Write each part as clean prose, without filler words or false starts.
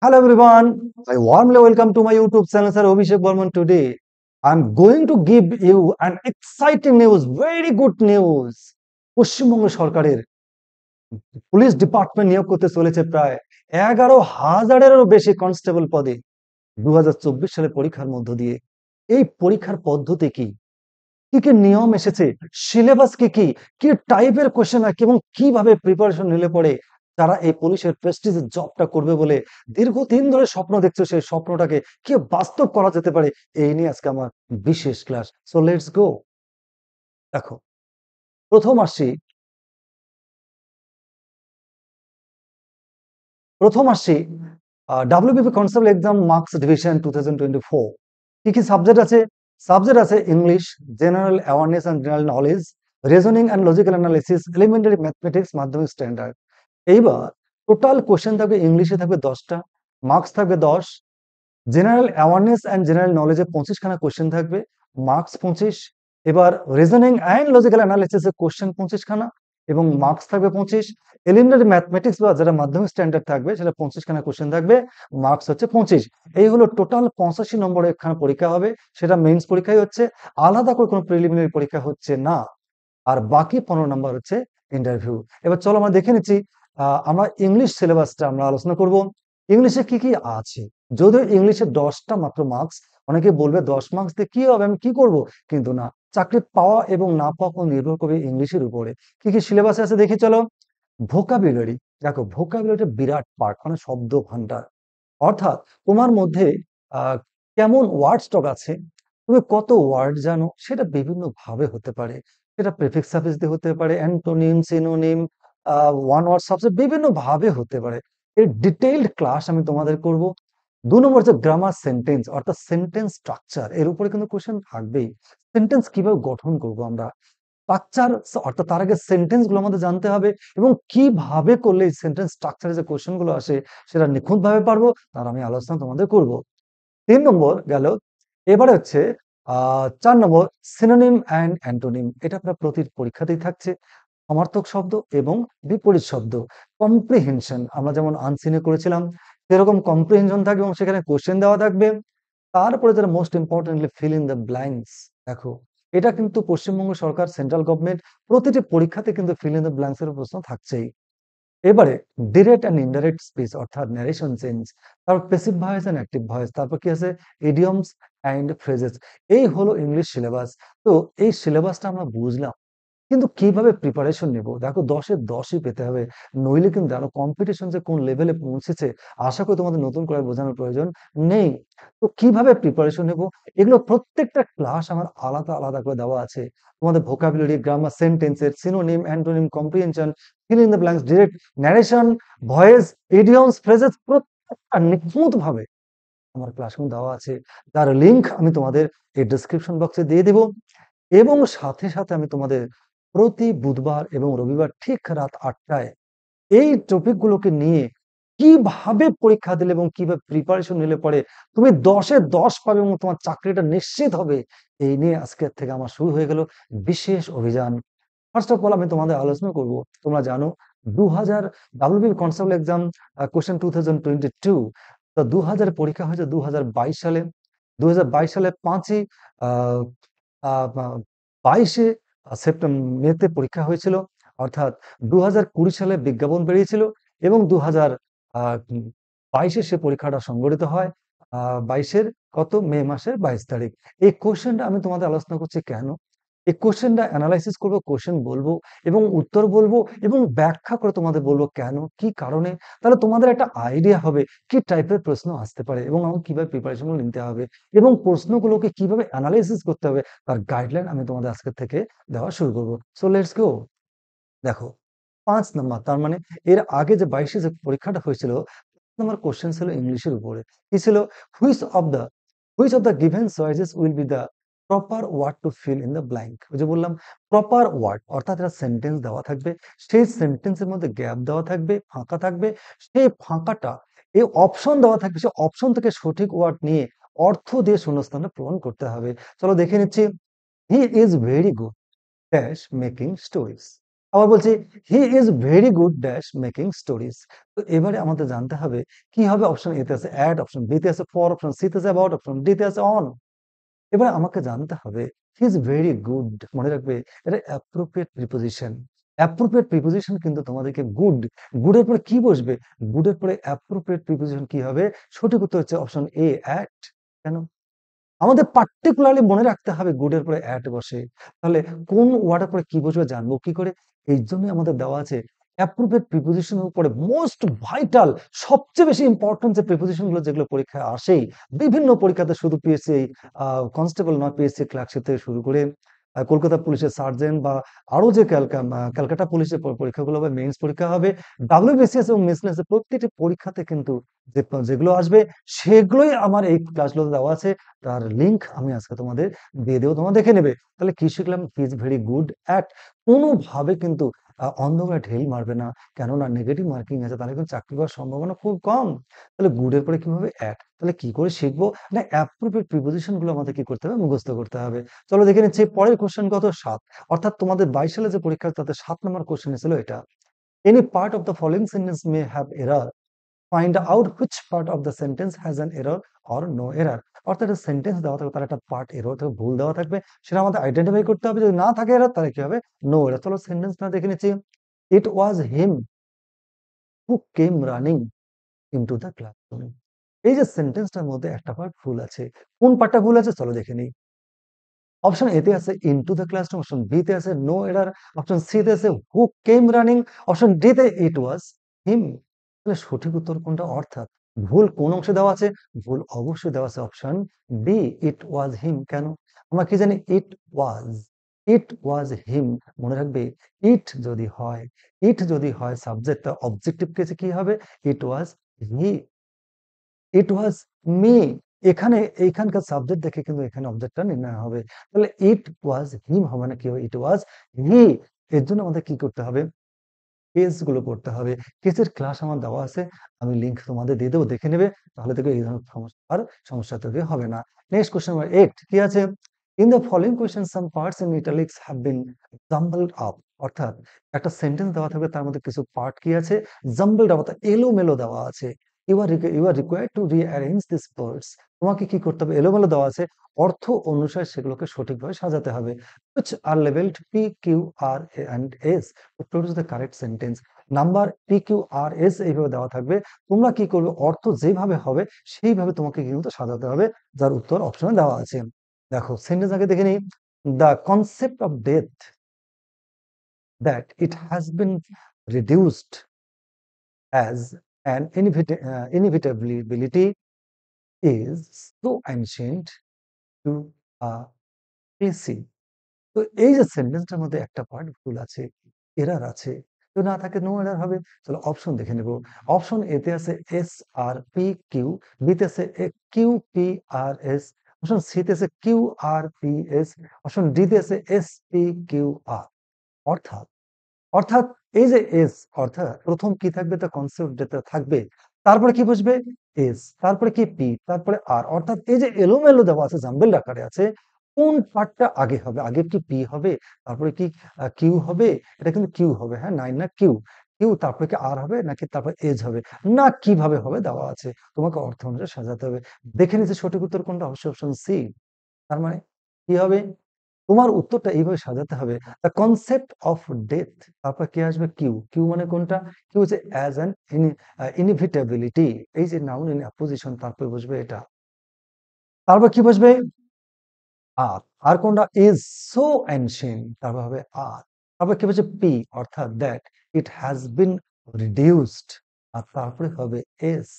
Hello everyone, I warmly welcome to my YouTube channel, Sir Abhishek Burman. Today, I'm going to give you an exciting news, very good news. Paschimbanga সরকারের police department নিয়োগ করতে চলেছে প্রায় 11,000-এরও বেশি constable পদে 2024 সালে পরীক্ষার মধ্য দিয়ে। এই পরীক্ষার পদ্ধতি কি, কি কি নিয়ম এসেছে, সিলেবাস কি কি, কি টাইপের কোশ্চেন হয় এবং কিভাবে প্রিপারেশন নিলে পরে তারা এই পুলিশের প্রেস্টিজের জবটা করবে বলে দীর্ঘদিন ধরে স্বপ্ন দেখছো, সেই স্বপ্নটাকে কি বাস্তব করা যেতে পারে, এই নিয়ে আজকে আমার বিশেষ ক্লাস। So let's go. দেখো, প্রথম আসি প্রথম আসি WBP constable exam marks division 2024। কি কি সাবজেক্ট আছে? সাবজেক্ট আছে English, general awareness and general knowledge, reasoning and logical analysis, elementary mathematics, মাধ্যমিক স্ট্যান্ডার্ড। এইবার টোটাল কোশ্চেন থাকবে, ইংলিশে থাকবে 10টা, মার্কস থাকবে 10, জেনারেল অ্যাওয়ারনেস অ্যান্ড জেনারেল নলেজে 25 খানা কোশ্চেন থাকবে, মার্কস 25। এবার রিজনিং অ্যান্ড লজিক্যাল অ্যানালিসিসে কোশ্চেন 25 খানা এবং মার্কস থাকবে 25। এলিমেন্টারি ম্যাথমেটিক্স বা যেটা মাধ্যমিক স্ট্যান্ডার্ড থাকবে সেটা 25 খানা কোশ্চেন থাকবে, মার্কস হচ্ছে 25। এই হলো টোটাল 85 নম্বরের একখানা পরীক্ষা হবে, সেটা মেইনস পরীক্ষাই হচ্ছে, আলাদা করে কোনো প্রিলিমিনারি পরীক্ষা হচ্ছে না। আর বাকি 15 নম্বর হচ্ছে ইন্টারভিউ। এবার চলো আমরা দেখে নিচ্ছি। আমরা ইংলিশ সিলেবাসটা আমরা আলোচনা করব। ইংলিশে কি কি আছে? যদিও ইংলিশে 10টা মাত্র মার্কস। অনেকে বলবে 10 মার্কস দিয়ে কি হবে, আমি কি করব? কিন্তু না, চাকরি পাওয়া এবং না পাওয়া কোনো নির্ভর করবে ইংলিশের উপরে। কি কি সিলেবাসে আছে দেখি চলো। ভোকাবুলারি, দেখো ভোকাবুলারিটা বিরাট পার্ট, মানে শব্দ ভান্ডার। অর্থাৎ তোমার মধ্যে আহ কেমন ওয়ার্ড স্টক আছে, তুমি কত ওয়ার্ড জানো, সেটা বিভিন্ন ভাবে হতে পারে। সেটা প্রিফিক্স সাফিক্স দিয়ে হতে পারে, antonym, synonym, one word subject, বিভিন্ন ভাবে হতে পারে। এর ডিটেইলড ক্লাস আমি তোমাদের করব। 2 নম্বর হচ্ছে গ্রামার সেন্টেন্স, অর্থাৎ সেন্টেন্স স্ট্রাকচার, এর উপরে কিন্তু কোশ্চেন থাকবেই। সেন্টেন্স কিভাবে গঠন করব আমরা, স্ট্রাকচার, অর্থাৎ তার আগে সেন্টেন্স গুলো আমাদের জানতে হবে এবং কিভাবে করলে এই সেন্টেন্স স্ট্রাকচারে যে কোশ্চেন গুলো আসে সেটা নিখুঁত ভাবে পারবো, তার আমি আলোচনা তোমাদের করব। 3 নম্বর গেল। এবারে হচ্ছে 4 নম্বর সিনোনিম অ্যান্ড অ্যান্টোনিম। এটা আপনার প্রতি পরীক্ষাতেই থাকছে। সমার্থক শব্দ এবং বিপরীত শব্দ। কম্প্রিহেনশন, আমরা যেমন আনসিনে করেছিলাম সেরকম কম্প্রিহেনশন থাকবে এবং সেখানে কোশ্চেন দেওয়া থাকবে। তারপরে যেটা most importantly feel in the blanks. দেখো, এটা কিন্তু পশ্চিমবঙ্গ সরকার, সেন্ট্রাল গভর্নমেন্ট প্রতিটি পরীক্ষাতে কিন্তু ফিল ইন দ্য ব্ল্যাঙ্কস এর প্রশ্ন থাকছেই। এবারে ডিরেক্ট অ্যান্ড ইনডাইরেক্ট স্পিচ, অর্থাৎ ন্যারেশন চেঞ্জ, তারপর passive voice and active voice, তারপর কি আছে ইডিয়মস অ্যান্ড ফ্রেজেস। এই হলো ইংলিশ সিলেবাস। তো এই সিলেবাসটা আমরা বুঝলাম, কিন্তু কিভাবে প্রিপারেশন নেব? দেখো, 10-এ 10ই পেতে হবে, নইলে কিন্তু আরো কম্পিটিশন যে কোন লেভেলে পৌঁছেছে, আশা করি তোমাদের নতুন করে বোঝানোর প্রয়োজন নেই। তো কিভাবে প্রিপারেশন নেব, এগুলো প্রত্যেকটা ক্লাস আমার আলাদা আলাদা করে দেওয়া আছে। তোমাদের ভোকাবুলারি, গ্রামার, সেন্টেন্সের, synonym, antonym, comprehension, feel in the blanks, direct, narration, voice, idioms, phrases, প্রত্যেকটা নিখুঁত ভাবে আমার ক্লাসরুম দেওয়া আছে, যার লিংক আমি তোমাদের এই ডেসক্রিপশন বক্সে দিয়ে দিব। এবং সাথে সাথে আমি তোমাদের প্রতি বুধবার এবং রবিবার ঠিক রাত 8টায় এই টপিক গুলোকে নিয়ে কিভাবে পরীক্ষা দিলে এবং কিভাবে প্রিপারেশন নিলে পরে তুমি 10-এ 10 পাবে এবং তোমার চাকরিটা নিশ্চিত হবে, এই নিয়ে আজকের থেকে আমার শুরু হয়ে গেল বিশেষ অভিযান। ফার্স্ট অফ অল আমি তোমাদের আলোচনা করব। তোমরা জানো 2000 ডাব্লিউবি কনস্টেবল এক্সাম কোশ্চেন 2022, তো 2000 পরীক্ষা হয়েছে 2022 সালে। 2022 সালে 5ই 22শে মেতে পরীক্ষা হয়েছিল। অর্থাৎ 2020 সালে বিজ্ঞাপন বেরিয়েছিল এবং 2022-এ সে পরীক্ষাটা সংগঠিত হয় 22-এর কত মে মাসের 22 তারিখ। এই কোশ্চেনটা আমি তোমাদের আলোচনা করছি কেন, এই কোশ্চেনটা অ্যানালাইসিস করবো, কোশ্চেন বলবো এবং উত্তর বলবো এবং ব্যাখ্যা করে তোমাদের বলবো কেন, কি কারণে। তাহলে তোমাদের একটা আইডিয়া হবে কি টাইপের প্রশ্ন আসতে পারে এবং আমার কিভাবে প্রিপারেশন নিতে হবে এবং প্রশ্নগুলোকে কিভাবে অ্যানালাইসিস করতে হবে, তার গাইডলাইন আমি তোমাদের আজকে থেকে দেওয়া শুরু করবো। So let's go. দেখো, 5 নম্বর, তার মানে এর আগে যে 22-এ যে পরীক্ষাটা হয়েছিল, নম্বর কোশ্চেন ছিল ইংলিশের উপরে। কি ছিল? Which of the which of the given choices will be the proper word to fill in the blank. ওই যে বললাম প্রপার ওয়ার্ড, অর্থাৎ একটা সেন্টেন্স দেওয়া থাকবে, সেই সেন্টেন্সের মধ্যে গ্যাপ দেওয়া থাকবে, ফাঁকা থাকবে, সেই ফাঁকাটা এই অপশন দেওয়া থাকবে, সেই অপশন থেকে সঠিক ওয়ার্ড নিয়ে অর্থ দিয়ে শূন্যস্থানটা পূরণ করতে হবে। চলো দেখে নিচ্ছি। He is very good dash making stories. আবার বলছি he is very good dash making stories. তো এবারে আমাদের জানতে হবে কি হবে। অপশন এতে আছে অ্যাট, অপশন বি তে আছে ফর, অপশন সি তে আছে অ্যাবাউট, অপশন ডি তে আছে অন। এবার আমাকে জানতে হবে হি ইজ ভেরি গুড, মনে রাখবে এটা অ্যাপ্রোপ্রিয়েট প্রিপোজিশন। অ্যাপ্রোপ্রিয়েট প্রিপোজিশন কিন্তু তোমাদেরকে গুড, গুডের পরে কি বসবে, গুডের পরে অ্যাপ্রোপ্রিয়েট প্রিপোজিশন কি হবে? সঠিক উত্তর হচ্ছে অপশন এ অ্যাট। কেন? আমাদের পার্টিকুলারলি মনে রাখতে হবে গুডের পরে অ্যাট বসে, তাহলে কোন ওয়ার্ডের পরে কি বসবে জানবো কি করে? এই জন্যই আমাদের দেওয়া আছে অ্যাপ্রোপ্রিয়েট প্রিপোজিশনের উপরে মোস্ট ভাইটাল, সবচেয়ে বেশি ইম্পর্টেন্ট যে প্রিপোজিশন গুলো যেগুলো পরীক্ষায় আসেই, বিভিন্ন পরীক্ষাতে, শুধু পিএসসি কনস্টেবল নয়, পিএসসি ক্লার্কশিপ থেকে শুরু করে কলকাতা পুলিশের সার্জেন্ট বা আরো যে ক্যালকাটা পুলিশের পরীক্ষাগুলো হবে, মেইনস পরীক্ষা হবে, ডাব্লিউবিসিএস এবং মেন্স প্রত্যেকটি পরীক্ষাতে কিন্তু যেগুলো আসবে সেগুলোই আমার এই ক্লাসগুলোতে দেওয়া আছে। তার লিংক আমি আজকে তোমাদের দিয়ে দেবো, তোমরা দেখে নেবে। তাহলে কি শিখলাম? He is very good at. কোনোভাবে কিন্তু অন্ধকারে ঢিল মারবে না, কেননা নেগেটিভ মার্কিং আছে, তাহলে কিন্তু চাকরি পাওয়ার সম্ভাবনা খুব কম। তাহলে গুডের পরে কি হবে? অ্যাট। তাহলে কি করে শিখবো? না, অ্যাপ্রোপ্রিয়েট প্রিপোজিশন গুলো আমাদের কি করতে হবে? মুখস্থ করতে হবে। চলো দেখে নিচ্ছি পরের কোশ্চেন কত, 7। অর্থাৎ তোমাদের 22 সালে যে পরীক্ষা, তাতে 7 নম্বর কোশ্চেন ছিল এটা। Any part of the following sentence may have error, find out which part of the sentence has an error or no error. অর্থাৎ একটা সেন্টেন্স দেওয়া থাকবে, তার একটা পার্ট এরর থাকবে, ভুল দেওয়া থাকবে, সেটা আমাদের আইডেন্টিফাই করতে হবে। যদি না থাকে এরর, তাহলে কি হবে? No error. চলো সেন্টেন্সটা দেখে নিচ্ছি। It was him who came running into the classroom. এই যে সেন্টেন্সটার মধ্যে একটা পার্ট ভুল আছে, কোন পার্টটা ভুল আছে চলো দেখে নিই। অপশন এ তে আছে into the classroom, option B তে আছে নো এরর, অপশন সি তে আছে who came running, option D তে ইট ওয়াজ হিম। তাহলে সঠিক উত্তর কোনটা? অর্থাৎ ভুল কোন অংশে দেওয়া আছে? ভুল অবশ্যই দেওয়া আছে অপশন বি, ইট ওয়াজ হিম। কেন? আমরা কি জানি? ইট ওয়াজ হিম। মনে রাখবে, ইট যদি হয় সাবজেক্ট, অবজেক্টিভ কেসে কি হবে? ইট ওয়াজ হি, ইট ওয়াজ মি। এইখানকার সাবজেক্ট দেখে কিন্তু এখানে অবজেক্টটা নির্ণয় হবে। তাহলে ইট ওয়াজ হিম হবে না, কি হবে? ইট ওয়াজ হি। এর জন্য আমাদের কি করতে হবে? কেস গুলো করতে হবে। কেসের ক্লাস আমার দেওয়া আছে, আমি লিংক তোমাদের দিয়ে দেবো, দেখে নেবে। তাহলে দেখবে এই ধরনের সমস্যা তৈরি হবে না। নেক্সট কোশ্চেন নাম্বার 8 কি আছে? In the following question some parts in italics have been jumbled up. অর্থাৎ একটা সেন্টেন্স দেওয়া থাকবে, তার মধ্যে কিছু পার্ট কি আছে? জাম্বলড আপ, অর্থাৎ এলোমেলো দেওয়া আছে। You are required to rearrange this words. তোমাকে কি করতে হবে? এলোমেলো দেওয়া আছে, অর্থ অনুসারে সেগুলোকে সঠিকভাবে সাজাতে হবে। which are labeled P, Q, R and S to produce the correct sentence. Number P Q R S এইভাবে দেওয়া থাকবে, তোমরা কি করবে? অর্থ যেভাবে হবে সেইভাবে তোমাকে কিন্তু সাজাতে হবে, যার উত্তর অপশনে দেওয়া আছে। দেখো সেন্টেন্স আগে দেখে নিই। The concept of death that it has been reduced as an inevitability is so ancient to a PC. তো এই যে সেন্টেন্সটার মধ্যে একটা পার্ট ভুল আছে, এরর আছে। তো না থাকে নো এরর হবে। চলো অপশন দেখে নেব। অপশন এ তে আছে এস আর পি কিউ, বি তে আছে Q P R S, option C তে আছে Q R P S, option D তে আছে এস পি কিউ আর। অর্থাৎ অর্থাৎ এই যে এস, অর্থাৎ প্রথম কি থাকবে? তো কনসেপ্ট যেটা থাকবে, তারপরে কি বসবে? এস, তারপরে কি পি, তারপরে আর। অর্থাৎ এই যে এলোমেলো দেওয়া আছে, জাম্বেল আকারে আছে, কোন পার্টটা আগে হবে? আগে কি পি হবে, তারপরে কি কিউ হবে? এটা কিন্তু কিউ হবে, হ্যাঁ, নাইন না কিউ, কিউ তারপরে কি আর হবে, নাকি তারপর এজ হবে, না কিভাবে হবে দেওয়া আছে, তোমাকে অর্থ অনুযায়ী সাজাতে হবে। দেখে নিচ্ছে সঠিক উত্তর কোনটা? অবশ্যই অপশন সি। তার মানে কি হবে? তোমার উত্তরটা এইভাবে সাজাতে হবে। দ্য কনসেপ্ট অফ ডেথ, তারপর কি আসবে? কিউ। কিউ মানে কোনটা? কিউ হচ্ছে অ্যাজ অ্যান ইনএভিটেবিলিটি। এই যে নাউন ইন অ্যাপোজিশন, তারপরে বসবে এটা। তারপর কি বসবে? আর। আর কোনটা? ইজ সো এনশিয়েন্ট, তারপর হবে আর। তারপর কি বলছে? পি, অর্থাৎ that it has been reduced, আর তারপরে হবে এস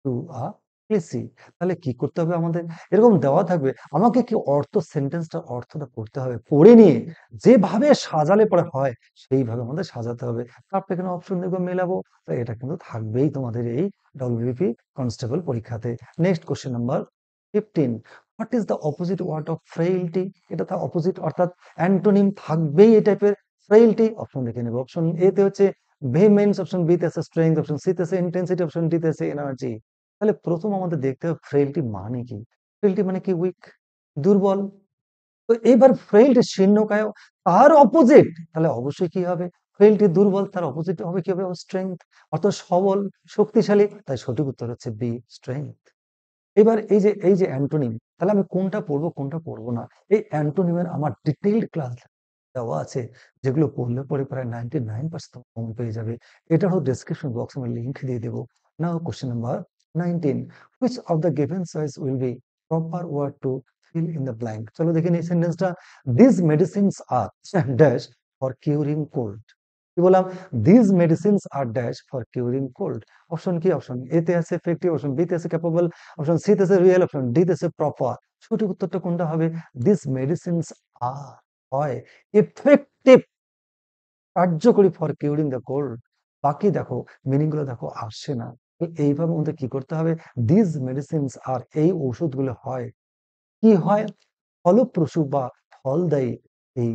টু আ প্লেসি। তাহলে কি করতে হবে আমাদের? এরকম দেওয়া থাকবে, আমাকে কি সেন্টেন্সটা অর্থটা পড়তে হবে, পড়ে নিয়ে যেভাবে সাজালে পরে হয় সেইভাবে আমাদের সাজাতে হবে। তারপরে এখানে অপশন দেখবো, মেলাবো। তো এটা কিন্তু থাকবেই তোমাদের এই ডব্লিউবিপি কনস্টেবল পরীক্ষাতে। Next question number 15। What is the opposite word of frailty? এটা তার অপোজিট, অর্থাৎ অ্যান্টোনিম থাকবেই এই টাইপের। ফ্রেইলটি, অপশন দেখে নেব। অপশন এ তে হচ্ছে ভেহেমেন্স, অপশন বি তে আছে স্ট্রেংথ, অপশন সি তে আছে ইন্টেন্সিটি, অপশন ডি তে আছে এনার্জি। তাহলে প্রথম আমাদের দেখতে হবে ফ্রেইলটি মানে কি। ফ্রেইলটি মানে কি? উইক, দুর্বল। তো এবার ফ্রেইলটি শীর্ণকায়, তার অপোজিট, তাহলে অবশ্যই কি হবে? ফ্রেইলটি দুর্বল, তার অপোজিট হবে কি হবে? স্ট্রেংথ। অর্থাৎ সবল, শক্তিশালী, তাই সঠিক উত্তর হচ্ছে বি, স্ট্রেংথ। এবার এই যে অ্যান্টোনিম, তাহলে আমি কোনটা পড়বো কোনটা পড়বো না, এই অ্যান্টোনিমের আমার ডিটেইলড ক্লাস দেওয়া আছে, যেগুলো পড়লে পরে প্রায় 99% কমন পেয়ে যাবে। এটা হলো ডেসক্রিপশন বক্স, আমি লিংক দিয়ে দেবো। নাও question number 19, which of the given choice will be proper word to fill in the blank? চলো দেখে নিই সেন্টেন্সটা। These medicines are dash for curing cold। কি বললাম? These medicines are dash for curing cold। Option কি? Option A তে আছে effective, option B তে আছে ক্যাপেবল, অপশন সি তে আছে রিয়েল, অপশন ডি তে আছে প্রপার। সঠিক উত্তরটা কোনটা হবে? দিস মেডিসিনস আর হয় এফেক্টিভ, কার্যকরী ফর কিউরিং দ্য কোল্ড। বাকি দেখো মিনিং গুলো দেখো আসছে না। তো এইভাবে আমাদের কি করতে হবে? দিস মেডিসিনস আর, এই ঔষধগুলো হয় কি হয়? ফলপ্রসূ বা ফলদায়ী এই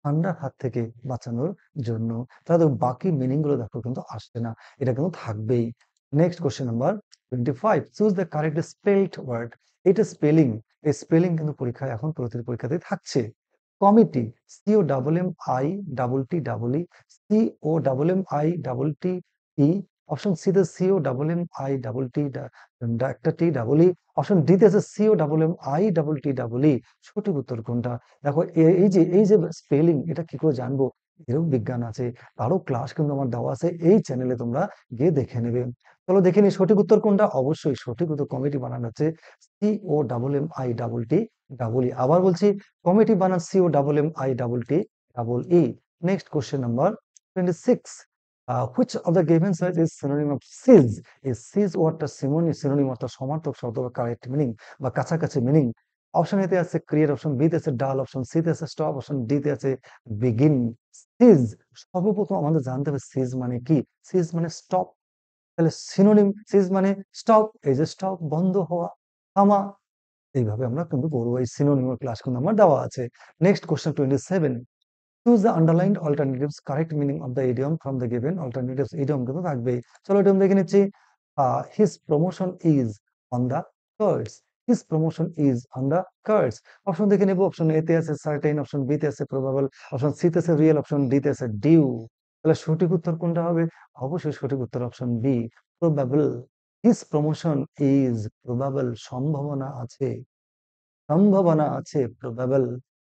ঠান্ডার হাত থেকে বাঁচানোর জন্য। তাহলে বাকি মিনিং গুলো দেখো কিন্তু আসছে না, এটা কিন্তু থাকবেই। Next question number 25, choose the correct spelled word. এটা স্পেলিং, এই স্পেলিং কিন্তু পরীক্ষায় এখন প্রতিটি পরীক্ষাতে থাকছে। Committee, C O double M I double T double E, C O double M I double T E. Option C তে C O double M I double T, একটা T double E. Option D তে আছে C O double M I double T double E. সঠিক উত্তর কোনটা? দেখো এই যে স্পেলিং, এটা কি করে জানবো? এরকম বিজ্ঞান আছে, তারও ক্লাস কিন্তু আমার দেওয়া আছে এই চ্যানেলে, তোমরা গিয়ে দেখে নেবে। চলো দেখে নি সঠিক উত্তর কোনটা। অবশ্যই সঠিক উত্তর কমিটি বানানো হচ্ছে C O double M I double T double E. আবার বলছি, কমিটি বানান C O double M I double T double E. Next question number 26, which of the given choice is synonym of siege? এই siege ওয়ার্ডটা synonym অর্থাৎ সমার্থক শব্দ বা correct meaning বা কাছাকাছি মিনিং। অপশন এ তে আছে ক্রিয়েট, অপশন বি তে আছে ডাল, অপশন সি তে আছে স্টপ, অপশন ডি তে আছে বিগিন। সিজ, সর্বপ্রথম আমাদের জানতে হবে সিজ মানে কি। সিজ মানে স্টপ, তাহলে সিনোনিম সিজ মানে স্টপ, এই যে স্টপ বন্ধ হওয়া, থামা। এইভাবে আমরা কিন্তু পড়বো, এই সিনোনিমের ক্লাস কিন্তু আমার দেওয়া আছে। Next question 27, choose the underlined alternatives correct meaning of the idiom from the given alternatives. Idiom কিন্তু থাকবেই। চলো ইডিয়ম দেখে নিচ্ছি। His promotion is on the cards. His promotion is on the cards. Option দেখে নেবো। অপশন এ তে আছে certain, option B তে আছে প্রবাবল, অপশন সি তে আছে রিয়েল, অপশন ডি তে আছে ডিউ। তাহলে সঠিক উত্তর কোনটা হবে? অবশ্যই সঠিক উত্তর option B, probable. His promotion is probable, সম্ভাবনা আছে, সম্ভাবনা আছে, প্রবাবল।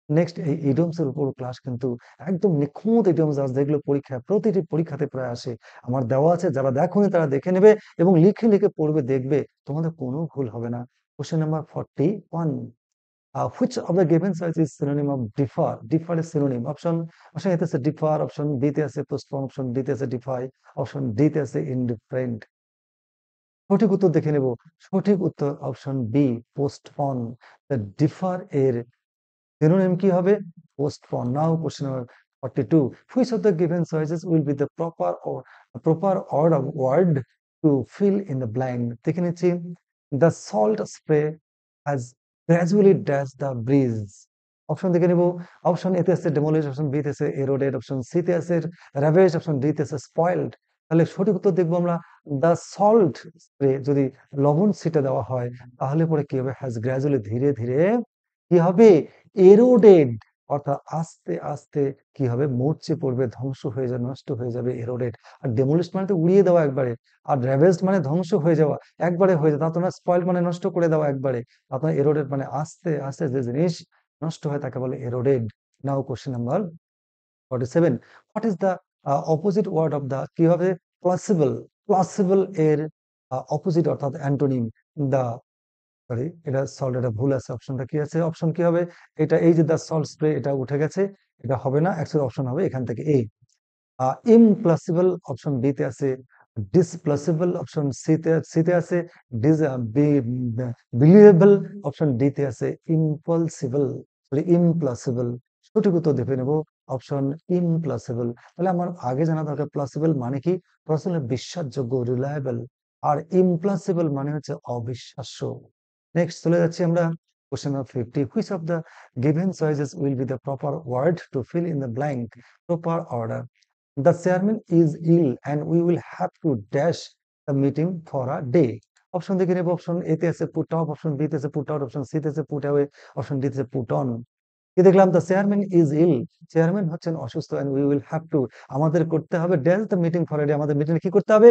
নেক্সট, এই ইডিয়মস এর উপর ক্লাস কিন্তু একদম নিখুঁত ইডিয়মস আছে, যেগুলো পরীক্ষায় প্রতিটি পরীক্ষাতে প্রায় আসে। আমার দেওয়া আছে, যারা দেখোনি তারা দেখে নেবে এবং লিখে লিখে পড়বে, দেখবে তোমাদের কোনো ভুল হবে না। Question number 41, which of the given choice is synonym of differ? Differ is synonym. Option A তে আছে differ, অপশন বি তে আছে postpone, অপশন ডি তে আছে defy, অপশন ডি তে আছে indifferent। সঠিক উত্তর দেখে নেব। সঠিক উত্তর অপশন বি, পোস্টপন। ডিফার এর synonym কি হবে? Postpone. Now question number 42. Which of the given choices will be the proper order of word to fill in the blank? দেখে নিচ্ছি। The salt spray has gradually dashed the breeze. Option দেখে নিব। Option A তে আছে demolish, option B তে আছে eroded, option C তে আছে ravaged, অপশন ডি তে আছে spoiled। তাহলে সঠিক উত্তর দেখবো আমরা। দ্য সল্ট স্প্রে, যদি লবণ ছিটে দেওয়া হয় তাহলে পরে কি হবে? হ্যাজ গ্রাজুয়ালি, ধীরে ধীরে কি হবে? এরোডেড, অর্থাৎ আস্তে আস্তে কি হবে? মরচে পড়বে, ধ্বংস হয়ে যাবে, নষ্ট হয়ে যাবে, এরোডেড। আর ডেমোলিশ মানে তো উড়িয়ে দেওয়া একবারে, আর র্যাভেজড মানে ধ্বংস হয়ে যাওয়া একবারে হয়ে যাওয়া। তা তোমরা স্পয়েল মানে নষ্ট করে দেওয়া একবারে। আপনার এরোডেড মানে আস্তে আস্তে যে জিনিস নষ্ট হয় তাকে বলে eroded. Now question number 47, what is the opposite word of the, কি হবে? প্লসিবল। প্লসিবল এর অপোজিট অর্থাৎ অ্যান্টোনিম দ্য, সরি এটা সল্ট, এটা ভুল আছে। অপশনটা কি আছে? অপশন কি হবে? এটা এই যে দ্য সল্ট স্প্রে, এটা উঠে গেছে, এটা হবে না। অ্যাকচুয়ালি অপশন হবে এখান থেকে এ। ইমপ্লসিবল অপশন বি তে আছে, ডিসপ্লসিবল অপশন সি তে আছে, বিলিভেবল অপশন ডি তে আছে, ইম্পলসিবল সরি ইমপ্লসিবল। সঠিক উত্তর দেখে নেব অপশন ইমপ্লসিবল। তাহলে আমার আগে জানা দরকার প্লসিবল মানে কি। প্লসিবল বিশ্বাসযোগ্য, রিলায়েবল, আর ইমপ্লসিবল মানে হচ্ছে অবিশ্বাস্য। নেক্সট চলে যাচ্ছি আমরা question number 50, which of the given choices will be the proper word to fill in the blank? Proper order, the chairman is ill and we will have to dash the meeting for a day. Option দেখে নেব। Option A তে আছে put off, option B তে আছে put out, option C তে আছে put away, option D তে আছে পুট অন। কি দেখলাম? The chairman is ill, chairman হচ্ছেন অসুস্থ, and we will have to, আমাদের করতে হবে, dash the meeting for a day, আমাদের মিটিং কি করতে হবে?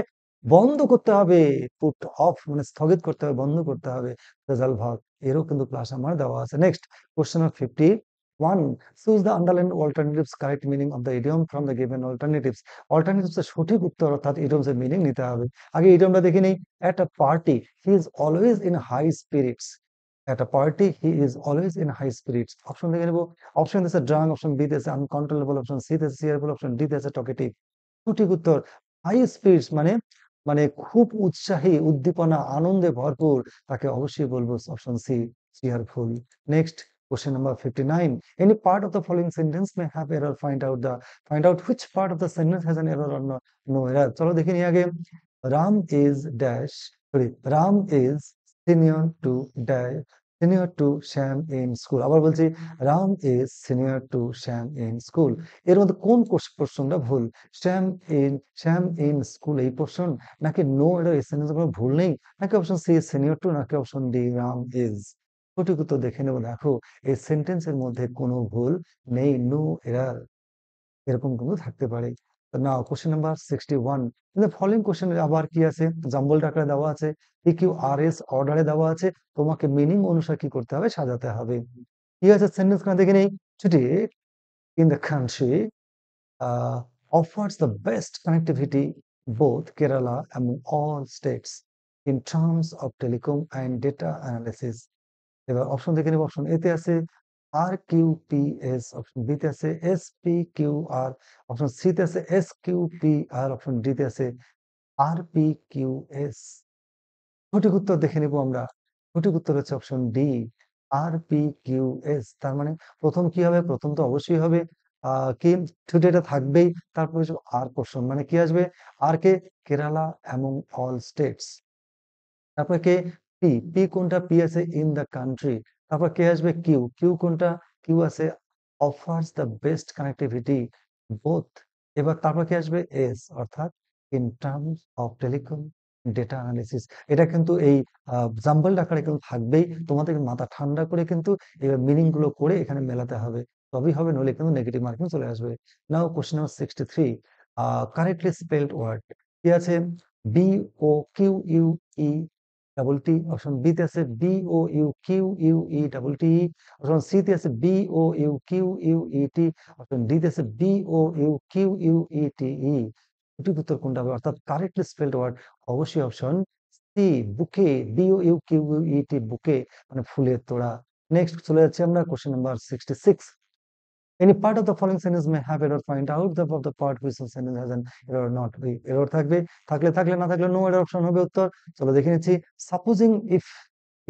বন্ধ করতে হবে। পুট অফ মানে স্থগিত করতে হবে, বন্ধ করতে হবে। রেজাল্ট ভাগ, এরও কিন্তু ক্লাস আমার দেওয়া আছে। Next question of 51, choose the underlined alternatives correct meaning of the idiom from the given alternatives. Alternatives এর সঠিক উত্তর অর্থাৎ ইডিয়মস এর মিনিং নিতে হবে। আগে ইডিয়মটা দেখে নেই। At a party he is always in high spirits, at a party he is always in high spirits, option দেখে নেব। অপশন দিয়েছে ড্রাঙ্ক, অপশন বি দিয়েছে আনকন্ট্রোলেবল, অপশন সি দিয়েছে চিয়ারফুল, অপশন ডি দিয়েছে টকেটিভ। সঠিক উত্তর হাই স্পিরিটস মানে মানে খুব উৎসাহী, উদ্দীপনা, আনন্দে ভরপুর, তাকে অবশ্যই বলবো option C cheerful. Next question number 59, any part of the following sentence may have error, find out which part of the sentence has an error or no error। চলো দেখে নিই আগে। Ram is dash, sorry, Ram is senior to dash, senior to Shyam in school. আবার বলছি, Ram is senior to Shyam in school. এর মধ্যে কোন পোর্শনটা ভুল? শ্যাম শ্যাম ইন স্কুল এই পোর্শন, নাকি নো এরর এই সেন্টেন্সে কোনো ভুল নেই, নাকি অপশন সি সিনিয়র টু, নাকি অপশন ডি রাম ইজ? সঠিক উত্তর দেখে নেব। দেখো এই সেন্টেন্সের মধ্যে কোনো ভুল নেই, নো এরর, এরকম কিন্তু থাকতে পারে। নাও কোশ্চেন নাম্বার 61, ফলোইং কোশ্চেন আবার কি আছে? জাম্বল আকারে দেওয়া আছে, PQRS অর্ডারে দেওয়া আছে, তোমাকে মিনিং অনুসারে কি করতে হবে? সাজাতে হবে। কি আছে সেন্টেন্স খানা দেখে নেই। Today in the country offers the best connectivity both Kerala among all states in terms of telecom and data analysis। এবার অপশন দেখে নেব। অপশন এতে আছে RQPS, অপশন বিতে আছে SPQR, অপশন সিতে আছে SQPR, অপশন ডিতে আছে RPQS। সঠিক উত্তর দেখে নেব আমরা। সঠিক উত্তর হচ্ছে অপশন ডি RPQS। তার মানে প্রথম কি হবে? প্রথম তো অবশ্যই হবে কি, টুডেটা থাকবেই, তারপরে আর পোর্শন মানে কি আসবে? আর কে? Kerala among all states. তারপর কে? পি কোনটা? পি আছে ইন দ্য কান্ট্রি। তারপর কে আসবে? কিউ কোনটা? কিউ আছে offers the best connectivity both. এবার তারপর কে আসবে? এস, অর্থাৎ in terms of telecom data analysis. এটা কিন্তু এই জাম্বল আকারে কিন্তু থাকবেই, তোমাদের মাথা ঠান্ডা করে কিন্তু এবার মিনিং গুলো করে এখানে মেলাতে হবে, তবেই হবে, নইলে কিন্তু নেগেটিভ মার্কিং চলে আসবে। Now question number 63, correctly spelled word কি আছে? BOQUE double T, option B তে আছে BOUQUE double T, option C তে আছে BOUQUET, অপশন ডি তে আছে BOUQUETE। সঠিক উত্তর কোনটা হবে? অর্থাৎ কারেক্টলি স্পেলড ওয়ার্ড অবশ্যই অপশন সি বুকে, BOUQUET বুকে মানে ফুলের তোড়া। নেক্সট চলে যাচ্ছে আমরা question number 66, any part of the following sentence may have error, find out the part which sentence has an error or not। ওই এরর থাকবে, থাকলে না থাকলে নো এরর অপশন হবে উত্তর। চলো দেখে নিচ্ছি। Supposing if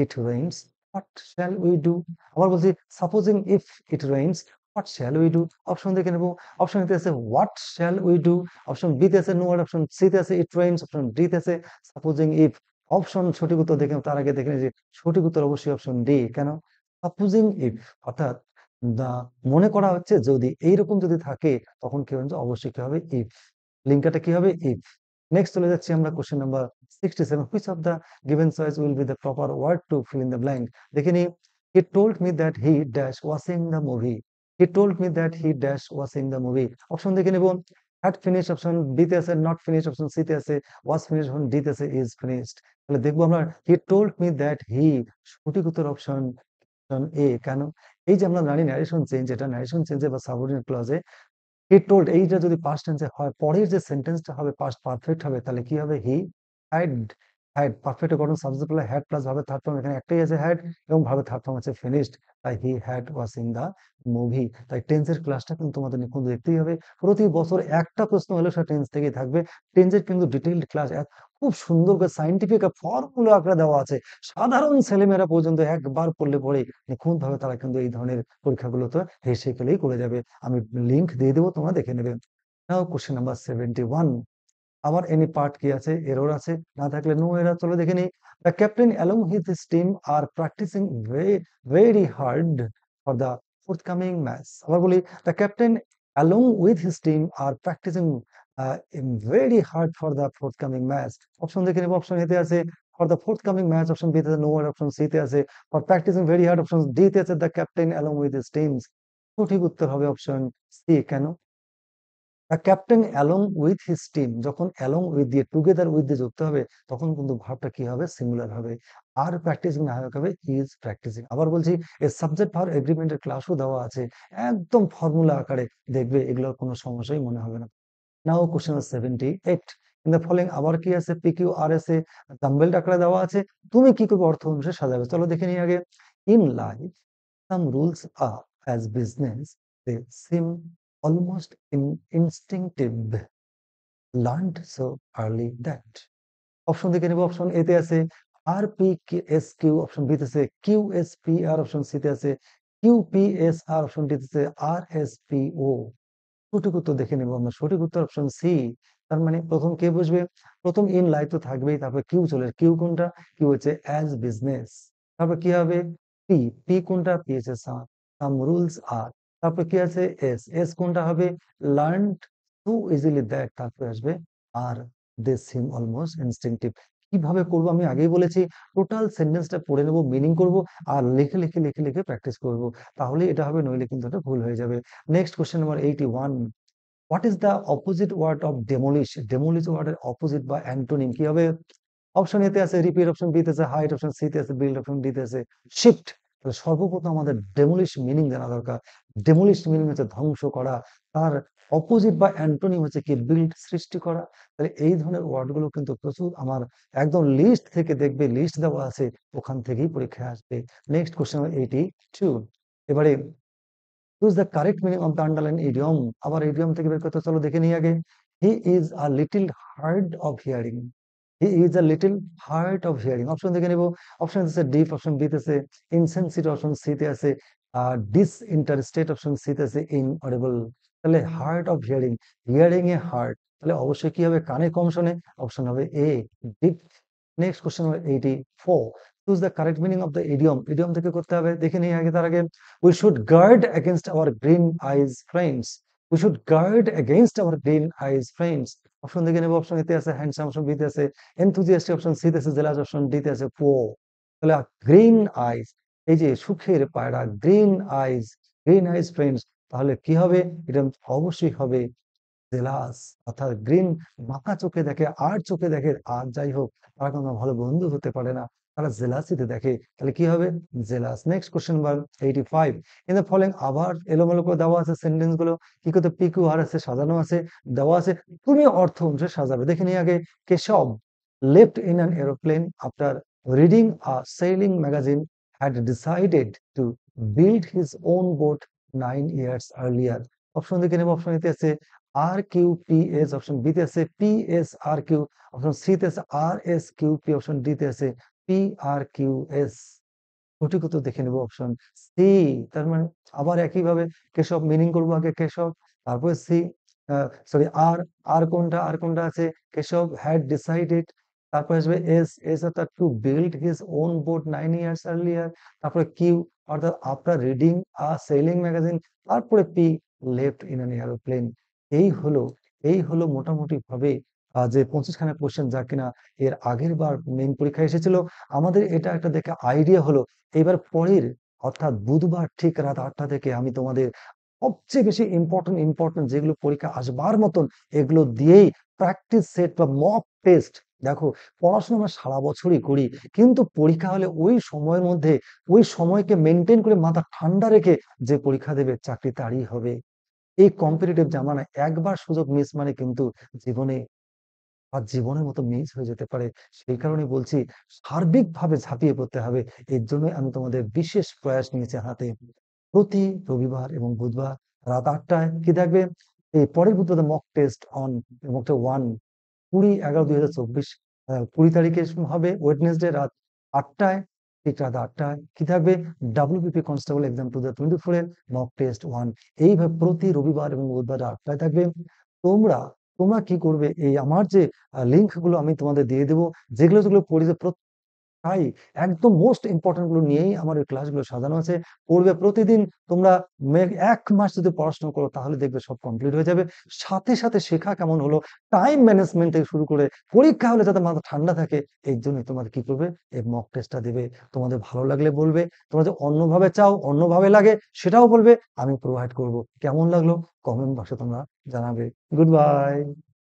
it rains what shall we do. আবার বলছি, supposing if it rains what shall we do. Option দেখে নেবো। অপশন এতে আছে what shall we do, option B তে আছে নো এরর, অপশন সি তে আছে ইট রেইনস, অপশন ডি তে আছে সাপোজিং ইফ। অপশন সঠিক উত্তর দেখে তার আগে দেখে নিচ্ছি সঠিক উত্তর অবশ্যই অপশন ডি। কেন? সাপোজিং ইফ অর্থাৎ মনে করা হচ্ছে যদি এইরকম যদি থাকে তখন কি হবে? অবশ্যই কি হবে? ইফ। লিঙ্কটা কি হবে? ইফ। নেক্সট চলে যাচ্ছি আমরা question number 67, which of the given choice will be the proper word to fill in the blank. দেখে নি। He told me that he dash watching the movie, he told me that he dash watching the movie. Option দেখে নেব। Had finish, option B তে আছে not finish, option C তে আছে ওয়াজ finish, option D তে আছে ইজ ফিনিশড। তাহলে দেখবো আমরা হি টোল্ড মি দ্যাট হি, সঠিক উত্তর অপশন এ। কেন? এই যে আমরা জানি ন্যারেশন চেঞ্জ, এটা ন্যারেশন চেঞ্জে বা সাবঅর্ডিনেট ক্লজে হি টোল্ড এইটা যদি পাস্ট টেন্সে হয়, পরের যে সেন্টেন্সটা হবে পাস্ট পারফেক্ট হবে, তাহলে কি হবে? He had. হ্যাড পারফেক্ট গঠন সাবজেক্ট হলো হ্যাড প্লাস ভাবে থার্ড ফর্ম, এখানে একটাই আছে হ্যাড, এবং ভাবে থার্ড ফর্ম আছে ফিনিশড, তাই he had watching the movie. তাই টেন্সের ক্লাসটা কিন্তু তোমাদের নিখুঁত দেখতেই হবে। প্রতি বছর একটা প্রশ্ন হলেও সেটা টেন্স থেকেই থাকবে। টেন্সের কিন্তু ডিটেইলড ক্লাস খুব সুন্দর করে সাইন্টিফিক ফর্মুলা আকারে দেওয়া আছে, সাধারণ ছেলেমেয়েরা পর্যন্ত একবার পড়লে পরে নিখুঁত ভাবে তারা কিন্তু এই ধরনের পরীক্ষাগুলোতে হেসে খেলেই করে যাবে। আমি লিংক দিয়ে দেবো, তোমরা দেখে নেবে। নাও কোশ্চেন নাম্বার 71, আবার এনি পার্ট কি আছে? এরর আছে, না থাকলে নো এরর। চলো দেখে নিই। The captain along with his team are practising very hard for the forthcoming match. আবার বলি, the captain along with his team are practising very hard for the forthcoming match. Option দেখে নেবো। Option এতে আছে for the forthcoming match, option B তে no error, option C তে আছে for practising very hard, option D তে আছে the captain along with his teams. সঠিক উত্তর হবে অপশন সি। কেন? The captain along with his team, যখন অ্যালং উইথ দিয়ে টুগেদার উইথ দিয়ে যুক্ত হবে তখন কিন্তু ভার্বটা কি হবে? সিঙ্গুলার হবে। আর প্র্যাকটিসিং না হবে ইজ প্র্যাকটিসিং। আবার বলছি, এই সাবজেক্ট ভার্ব এগ্রিমেন্টের ক্লাসও দেওয়া আছে, একদম ফর্মুলা আকারে, দেখবে এগুলোর কোনো সমস্যাই মনে হবে না। Now question 78 in the following, আবার কি আছে? পিকিউ আর এস এ জাম্বেল আকারে দেওয়া আছে, তুমি কি করবে? অর্থ অনুসারে সাজাবে। চলো দেখে নিই আগে। In life some rules are as business, they seem almost instinctive, learned so early that option দেখে নেব। অপশন এ তে আছে R P S Q, option B তে আছে Q S P R, option C তে আছে Q P S R, option D তে আছে আর এস পি ও। সঠিক উত্তর দেখে নেব আমরা। সঠিক উত্তর অপশন সি। তার মানে প্রথম কে বসবে? প্রথম ইন লাইফ তো থাকবেই, তারপর কিউ চলে, কিউ কোনটা? কিউ হচ্ছে অ্যাজ বিজনেস। তারপর কি হবে? পি, পি কোনটা? পি হচ্ছে সাম রুলস আর। তারপর কি আছে? এস, এস কোনটা হবে? Learn to easily that. তারপরে আসবে আর, দে সিম অলমোস্ট ইনস্টিংটিভ। কিভাবে করবো আমি আগেই বলেছি, টোটাল সেন্টেন্সটা পড়ে নেবো, মিনিং করব, আর লিখে লিখে লিখে লিখে প্র্যাকটিস করব, তাহলে এটা হবে, নইলে কিন্তু এটা ভুল হয়ে যাবে। Next question number 81, what is the opposite word of demolish? Demolish ওয়ার্ডের অপোজিট বা অ্যান্টোনিম কি হবে? অপশন এতে আছে রিপিট, অপশন বি তে আছে হাইট, অপশন সি তে আছে বিল্ড, অপশন ডি তে আছে শিফট। তাহলে সর্বপ্রথম আমাদের ডেমোলিশ মিনিং জানা দরকার। ডেমোলিশ মিনিং হচ্ছে ধ্বংস করা, তার অপোজিট বা অ্যান্টোনিম হচ্ছে কি? বিল্ড, সৃষ্টি করা। তাহলে এই ধরনের ওয়ার্ড গুলো কিন্তু প্রচুর আমার একদম লিস্ট থেকে দেখবে, লিস্ট দেওয়া আছে, ওখান থেকেই পরীক্ষায় আসবে। নেক্সট কোশ্চেন 82, এবারে choose the correct meaning of the underline idiom. আবার ইডিয়ম থেকে বের করতে, চলো দেখে নিই আগে। He is a little hard of hearing, he is a little hard of hearing. Option দেখে নেবো। অপশন আছে ডিপ, অপশন বি তে আছে ইনসেনসিটিভ, অপশন সি তে আছে ডিসইন্টারেস্টেড, অপশন সি তে আছে ইনঅডিবল। তাহলে hard of hearing, hearing A hard, তাহলে অবশ্যই কি হবে? কানে কম শোনে, অপশন হবে এ, ডিপ। নেক্সট কোশ্চেন হবে 84, choose the correct meaning of the idiom. Idiom থেকে করতে হবে, দেখে নিই আগে। তার আগে, we should guard against our green eyes friends, we should guard against our green eyes friends। Option দেখে নেব। অপশন এতে আছে হ্যান্ডসাম, অপশন বি তে আছে এনথুজিয়াস্টিক, অপশন সি তে আছে জেলাস, অপশন ডি তে আছে পোর। তাহলে গ্রিন আইজ, এই যে সুখের পায়রা, গ্রিন আইজ ফ্রেন্ডস, তাহলে কি হবে? এটা অবশ্যই হবে জেলাস, অর্থাৎ গ্রিন, বাঁকা চোখে দেখে, আর চোখে দেখে, আর যাই হোক, তারা কোনো ভালো বন্ধু হতে পারে না, তারা জেলাসিতে দেখে, তাহলে কি হবে? Jealous. Next question number 85, in the following, আবার এলোমেলো করে দেওয়া আছে সেন্টেন্স গুলো, কি করতে? পিকিউ আর আছে, সাজানো আছে, দেওয়া আছে, তুমি অর্থ অনুসারে সাজাবে। দেখে নিই আগে। Keshav left in an aeroplane after reading a sailing magazine, had decided to build his own boat 9 years earlier। Option দেখে নেব। অপশন এতে আছে R Q P S, option B তে আছে P S R Q, option C তে আছে R S Q P, option D তে আছে পি আর কিউ এস। সঠিক উত্তর দেখে নেব অপশন সি। তার মানে আবার একইভাবে কেশব মিনিং করবো আগে, কেশব, তারপরে সি, সরি আর, আর কোনটা? আর কোনটা আছে? কেশব হ্যাড ডিসাইডেড, তারপরে আসবে এস, এস অর্থাৎ to build his own boat 9 years earlier, তারপরে কিউ অর্থাৎ after reading a sailing magazine, তারপরে P left in an aeroplane. এই হলো, এই হলো মোটামুটি ভাবে যে 25খানা কোশ্চেন, যা কিনা এর আগের বার মেইন পরীক্ষা এসেছিল। আমাদের এটা একটা দেখে আইডিয়া হলো, এবার পরের অর্থাৎ বুধবার ঠিক রাত 8টা থেকে আমি তোমাদের সবচেয়ে বেশি ইম্পর্টেন্ট ইম্পর্টেন্ট যেগুলো পরীক্ষা আসবার মতন, এগুলো দিয়েই প্র্যাকটিস সেট বা মক টেস্ট। দেখো, পড়াশোনা আমরা সারা বছরই করি, কিন্তু পরীক্ষা হলে ওই সময়ের মধ্যে, ওই সময়কে মেনটেন করে মাথা ঠান্ডা রেখে যে পরীক্ষা দেবে, চাকরি তারই হবে। এই কম্পিটিটিভ জামানায় একবার সুযোগ মিস মানে কিন্তু জীবনে, আর জীবনের মতো মিস হয়ে যেতে পারে। সেই কারণে বলছি, সার্বিকভাবে ঝাঁপিয়ে পড়তে হবে। এর জন্য আমি তোমাদের বিশেষ প্রয়াস নিয়েছি হাতে। প্রতি রবিবার এবং বুধবার রাত 8টায় কি থাকবে? এই পরের বুধবার মক টেস্ট অন, মকটা 20/11/2024, 20 তারিখে হবে ওয়েডনেসডে রাত 8টায়, ঠিক রাত 8টায় কি থাকবে? ডাব্লিউবিপি কনস্টেবল এক্সাম 2024 এর মক টেস্ট 1। এইভাবে প্রতি রবিবার এবং বুধবার 8টায় থাকবে। তোমরা তোমরা কি করবে? এই আমার যে লিঙ্ক গুলো আমি তোমাদের দিয়ে দেবো, যেগুলো যেগুলো পড়েছে তাই একদম মোস্ট ইম্পর্টেন্ট গুলো নিয়েই আমার ওই ক্লাসগুলো সাজানো আছে। পড়বে প্রতিদিন। তোমরা ১ মাস যদি পড়াশোনা করো তাহলে দেখবে সব কমপ্লিট হয়ে যাবে। সাথে, সাথে শেখা কেমন হলো, টাইম ম্যানেজমেন্ট থেকে শুরু করে পরীক্ষা হলে যাতে মাথা ঠান্ডা থাকে, এর জন্যই তোমাদের কি করবে? এই মক টেস্টটা দেবে। তোমাদের ভালো লাগলে বলবে, তোমরা যদি অন্যভাবে চাও, অন্যভাবে লাগে সেটাও বলবে, আমি প্রোভাইড করব। কেমন লাগলো? কমেন্ট বক্সে তোমরা জানাবে। Good bye.